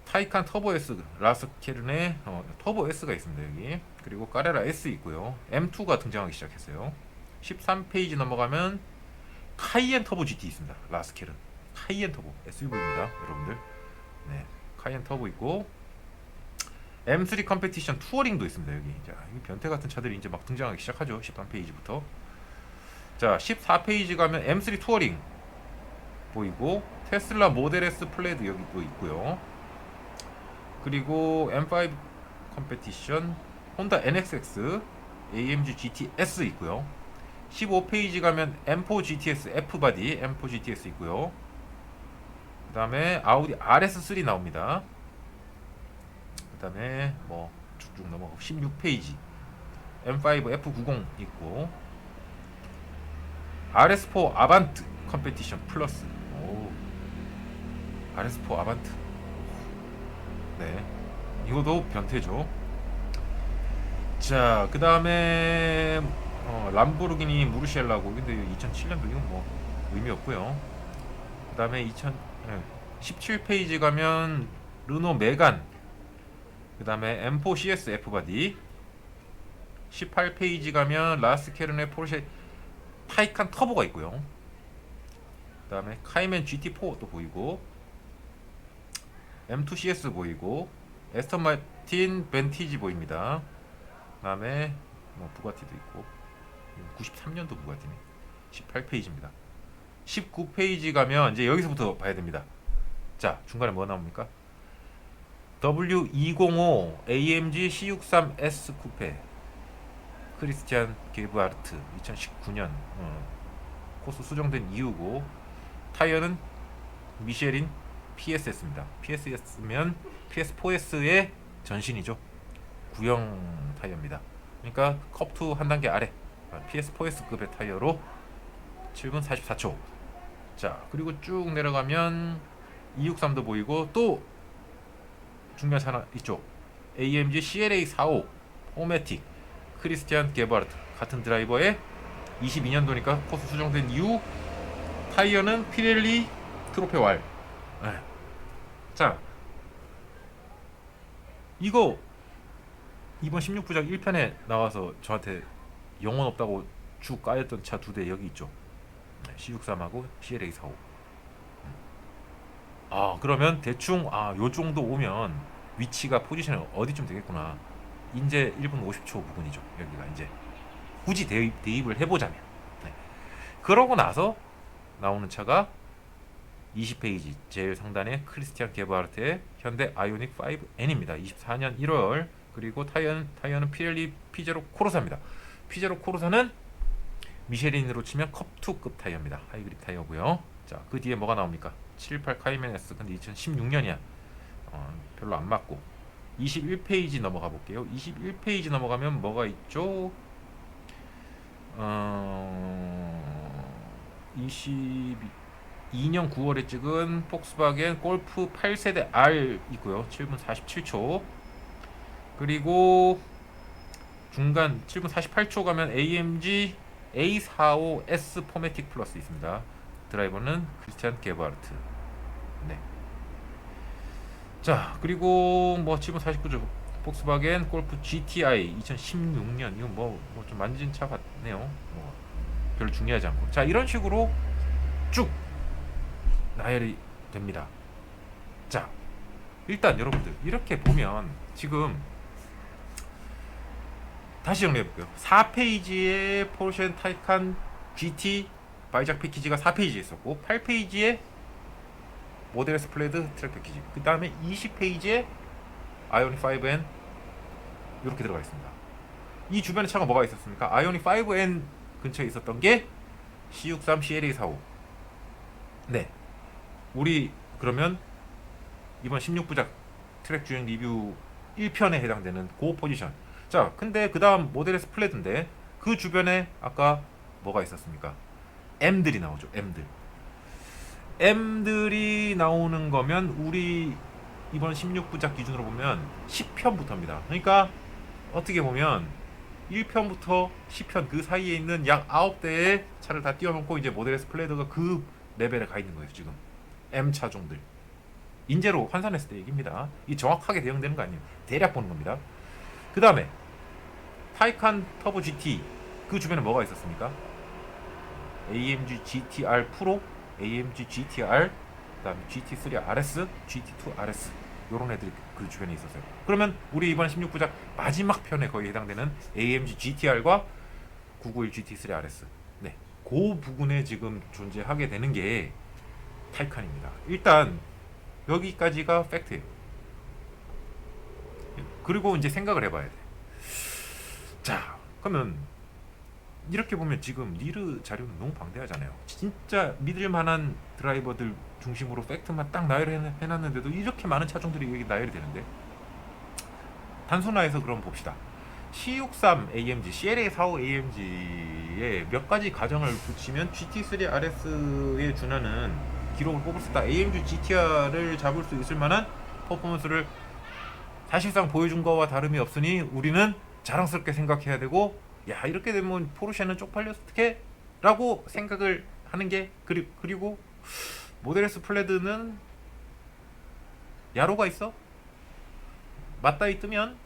타이칸 터보 S 라스케른의 터보 S가 있습니다. 여기. 그리고 까레라 S 있고요. M2가 등장하기 시작했어요. 13페이지 넘어가면 카이엔 터보 GT 있습니다. 라스케른 카이엔 터보 SUV입니다, 여러분들. 네, 카이엔 터보 있고, M3 컴페티션 투어링도 있습니다. 여기. 자, 이 변태 같은 차들이 이제 막 등장하기 시작하죠. 13페이지부터. 자, 14페이지 가면 M3 투어링 보이고, 테슬라 모델 S 플레드 여기 또 있고요. 그리고 M5 컴페티션, 혼다 NXX, AMG GTS 있고요. 15페이지 가면 M4 GTS F바디 M4 GTS 있고요. 그 다음에 아우디 RS3 나옵니다. 그 다음에 뭐 쭉쭉 넘어가고 16페이지 M5 F90 있고 RS4 아반트 컴페티션 플러스. 오, RS4 아반트. 네, 이것도 변태죠. 자, 그 다음에 람보르기니 무르시엘라고. 근데 2007년도 이건 뭐 의미 없고요. 그 다음에 17페이지 가면 르노 메간. 그 다음에 M4 CS F바디. 18페이지 가면 라스케르네 포르쉐 타이칸 터보가 있고요. 그 다음에 카이맨 GT4 또 보이고, M2CS 보이고, 에스턴 마틴 벤티지 보입니다. 그 다음에 뭐 부가티도 있고, 93년도 부가티네. 18페이지입니다. 19페이지 가면 이제 여기서부터 봐야 됩니다. 자, 중간에 뭐 나옵니까? W205 AMG C63S 쿠페 크리스티안 게브하르트 2019년 코스 수정된 이유고, 타이어는 미쉐린 PSS입니다. PSS면 PS4S의 전신이죠. 구형 타이어입니다. 그러니까 컵2 한 단계 아래 PS4S급의 타이어로 7분 44초. 자, 그리고 쭉 내려가면 263도 보이고, 또 중요한 차 하나 있죠. AMG CLA45 포매틱 크리스티안 게바르트 같은 드라이버의 22년도니까 코스 수정된 이후, 타이어는 피렐리 트로페 왈. 자, 이거 이번 16부작 1편에 나와서 저한테 영혼 없다고 쭉 까였던 차 두 대 여기 있죠. C63하고 CLA45. 그러면 대충 요 정도 오면 위치가 포지션이 어디쯤 되겠구나. 이제 1분 50초 부근이죠. 여기가 이제 굳이 대입을 해보자면. 네. 그러고 나서 나오는 차가 20페이지 제일 상단에 크리스티안 게바르트의 현대 아이오닉 5N입니다. 24년 1월. 그리고 타이어는 피렐리 피제로 코르사입니다. 피제로 코르사는 미쉐린으로 치면 컵2급 타이어입니다. 하이그립 타이어고요. 자, 그 뒤에 뭐가 나옵니까? 78 카이멘 S. 근데 2016년이야. 별로 안 맞고. 21페이지 넘어가 볼게요. 21페이지 넘어가면 뭐가 있죠? 22년 9월에 찍은 폭스바겐 골프 8세대 R 있고요. 7분 47초. 그리고 중간 7분 48초 가면 AMG A45S 포매틱 플러스 있습니다. 드라이버는 크리스티안 게바르트. 네. 자, 그리고 뭐 7분 49초 폭스바겐 골프 GTI 2016년. 이거 뭐 좀 만진 차 같네요. 뭐 별로 중요하지 않고. 자, 이런 식으로 쭉 나열이 됩니다. 자, 일단 여러분들 이렇게 보면 지금 다시 정리해볼게요. 4페이지에 포르쉐 타이칸 GT 바이작 패키지가 4페이지에 있었고, 8페이지에 모델 S 플레드 트랙 패키지, 그 다음에 20페이지에 아이오닉 5N 이렇게 들어가 있습니다. 이 주변에 차가 뭐가 있었습니까? 아이오닉 5N 근처에 있었던 게 C63 CLA45. 네, 우리 그러면 이번 16부작 트랙 주행 리뷰 1편에 해당되는 고 포지션. 자, 근데 그 다음 모델 S 플레드인데 그 주변에 아까 뭐가 있었습니까? M들이 나오죠. M들이 나오는 거면 우리 이번 16부작 기준으로 보면 10편부터입니다. 그러니까 어떻게 보면 1편부터 10편 그 사이에 있는 약 9대의 차를 다 띄워놓고 이제 모델 S 플레드가 그 레벨에 가 있는 거예요. 지금 M 차종들 인재로 환산했을 때 얘기입니다. 이 정확하게 대응되는 거 아니에요. 대략 보는 겁니다. 그 다음에 타이칸 터보 GT 그 주변에 뭐가 있었습니까? AMG GTR 프로, AMG GTR, 그 다음에 GT3 RS, GT2 RS 요런 애들이 그 주변에 있었어요. 그러면 우리 이번 16부작 마지막 편에 거의 해당되는 AMG GTR과 991 GT3 RS, 네, 그 부분에 지금 존재하게 되는 게 타이칸입니다. 일단 여기까지가 팩트예요. 그리고 이제 생각을 해봐야 돼. 자, 그러면 이렇게 보면 지금 리르 자료는 너무 방대하잖아요. 진짜 믿을 만한 드라이버들 중심으로 팩트만 딱 나열을 해놨는데도 이렇게 많은 차종들이 여기 나열이 되는데, 단순화해서 그럼 봅시다. C63 AMG, CLA45 AMG에 몇 가지 가정을 붙이면 GT3 RS에 준하는 기록을 뽑을 수 있다. AMG GTR을 잡을 수 있을 만한 퍼포먼스를 사실상 보여준 거와 다름이 없으니 우리는 자랑스럽게 생각해야 되고, 야 이렇게 되면 포르쉐는 쪽팔려서 어떡해? 라고 생각을 하는 게, 그리고 모델 S 플레드는 야로가 있어? 맞다이 뜨면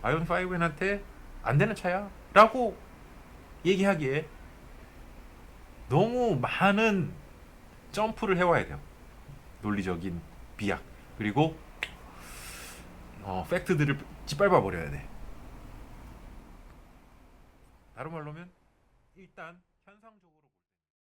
아이온 5N한테 안 되는 차야 라고 얘기하기에 너무 많은 점프를 해와야 돼요. 논리적인 비약, 그리고 팩트들을 짓밟아 버려야 돼. 다른 말로 하면 일단 현상적으로